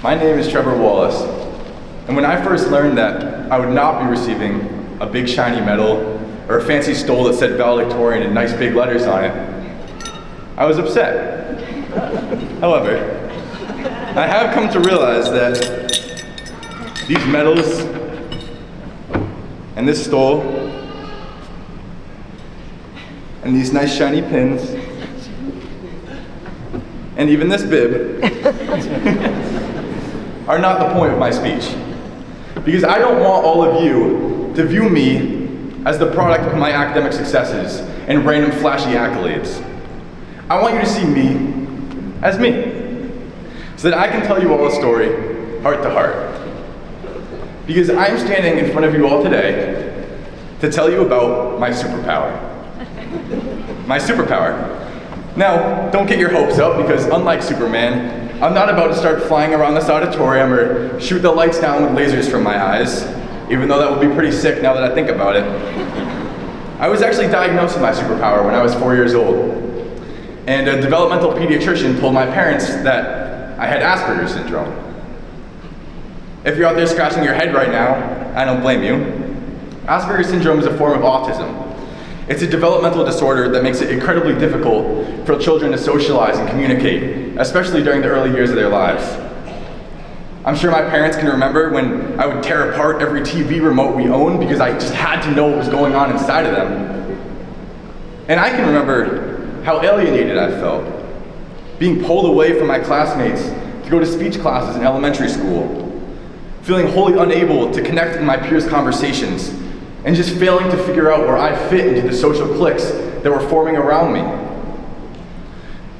My name is Trevor Wallace, and when I first learned that I would not be receiving a big shiny medal or a fancy stole that said Valedictorian in nice big letters on it, I was upset. However, I have come to realize that these medals and this stole and these nice shiny pins and even this bib are not the point of my speech. Because I don't want all of you to view me as the product of my academic successes and random flashy accolades. I want you to see me as me, so that I can tell you all a story, heart to heart. Because I'm standing in front of you all today to tell you about my superpower. My superpower. Now, don't get your hopes up, because unlike Superman, I'm not about to start flying around this auditorium or shoot the lights down with lasers from my eyes, even though that would be pretty sick now that I think about it. I was actually diagnosed with my superpower when I was 4 years old, and a developmental pediatrician told my parents that I had Asperger's syndrome. If you're out there scratching your head right now, I don't blame you. Asperger's syndrome is a form of autism. It's a developmental disorder that makes it incredibly difficult for children to socialize and communicate, especially during the early years of their lives. I'm sure my parents can remember when I would tear apart every TV remote we owned because I just had to know what was going on inside of them. And I can remember how alienated I felt, being pulled away from my classmates to go to speech classes in elementary school, feeling wholly unable to connect in my peers' conversations, and just failing to figure out where I fit into the social cliques that were forming around me.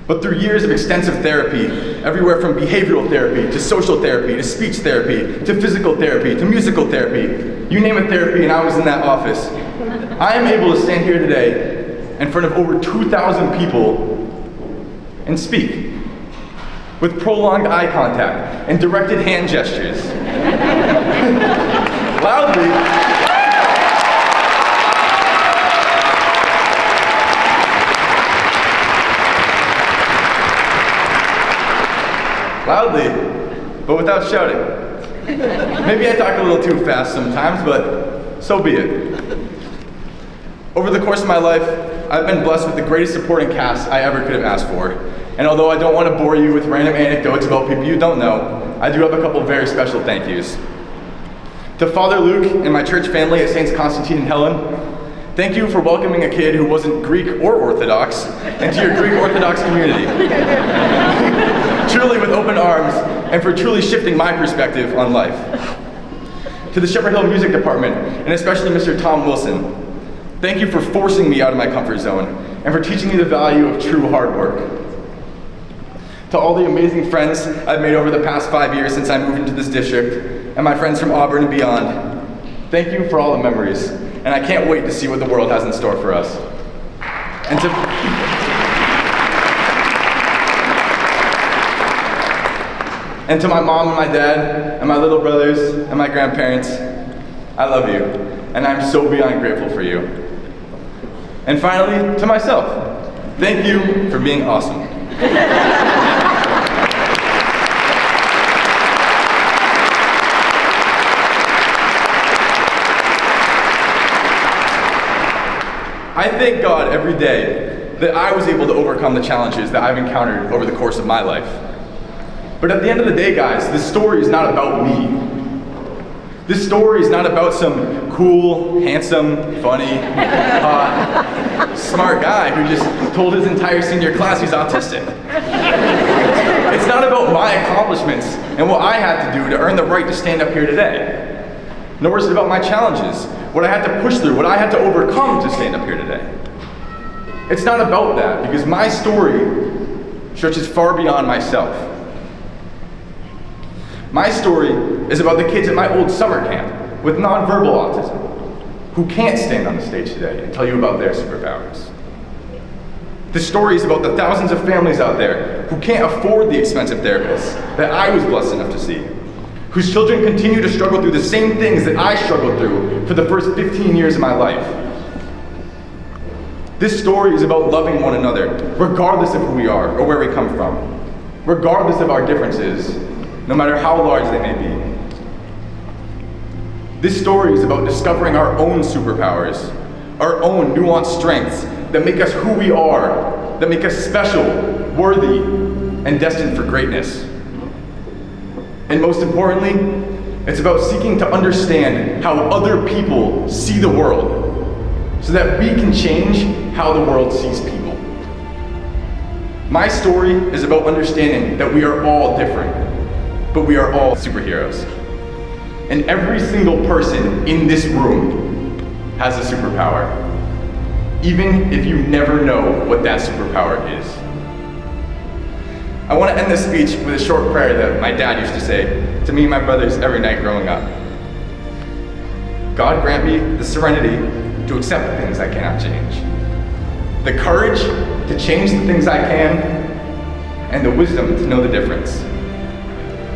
But through years of extensive therapy, everywhere from behavioral therapy to social therapy to speech therapy to physical therapy to musical therapy, you name it therapy and I was in that office, I am able to stand here today in front of over 2,000 people and speak with prolonged eye contact and directed hand gestures. Loudly, but without shouting. Maybe I talk a little too fast sometimes, but so be it. Over the course of my life, I've been blessed with the greatest supporting cast I ever could have asked for. And although I don't want to bore you with random anecdotes about people you don't know, I do have a couple very special thank yous. To Father Luke and my church family at Saints Constantine and Helen, thank you for welcoming a kid who wasn't Greek or Orthodox into your Greek Orthodox community. Truly with open arms, and for truly shifting my perspective on life. To the Shepherd Hill Music Department, and especially Mr. Tom Wilson, thank you for forcing me out of my comfort zone, and for teaching me the value of true hard work. To all the amazing friends I've made over the past 5 years since I moved into this district, and my friends from Auburn and beyond, thank you for all the memories, and I can't wait to see what the world has in store for us. And to my mom and my dad, and my little brothers, and my grandparents, I love you, and I'm so beyond grateful for you. And finally, to myself, thank you for being awesome. I thank God every day that I was able to overcome the challenges that I've encountered over the course of my life. But at the end of the day, guys, this story is not about me. This story is not about some cool, handsome, funny, smart guy who just told his entire senior class he's autistic. It's not about my accomplishments and what I had to do to earn the right to stand up here today. Nor is it about my challenges, what I had to push through, what I had to overcome to stand up here today. It's not about that, because my story stretches far beyond myself. My story is about the kids at my old summer camp with nonverbal autism who can't stand on the stage today and tell you about their superpowers. The story is about the thousands of families out there who can't afford the expensive therapists that I was blessed enough to see, whose children continue to struggle through the same things that I struggled through for the first 15 years of my life. This story is about loving one another, regardless of who we are or where we come from, regardless of our differences, no matter how large they may be. This story is about discovering our own superpowers, our own nuanced strengths that make us who we are, that make us special, worthy, and destined for greatness. And most importantly, it's about seeking to understand how other people see the world so that we can change how the world sees people. My story is about understanding that we are all different, but we are all superheroes. And every single person in this room has a superpower, even if you never know what that superpower is. I want to end this speech with a short prayer that my dad used to say to me and my brothers every night growing up. God grant me the serenity to accept the things I cannot change, the courage to change the things I can, and the wisdom to know the difference.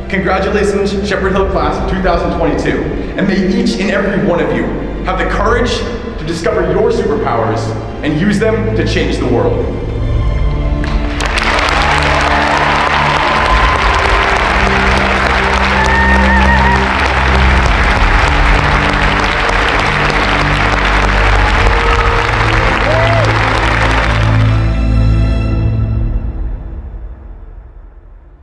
Congratulations, Shepherd Hill Class of 2022, and may each and every one of you have the courage to discover your superpowers and use them to change the world.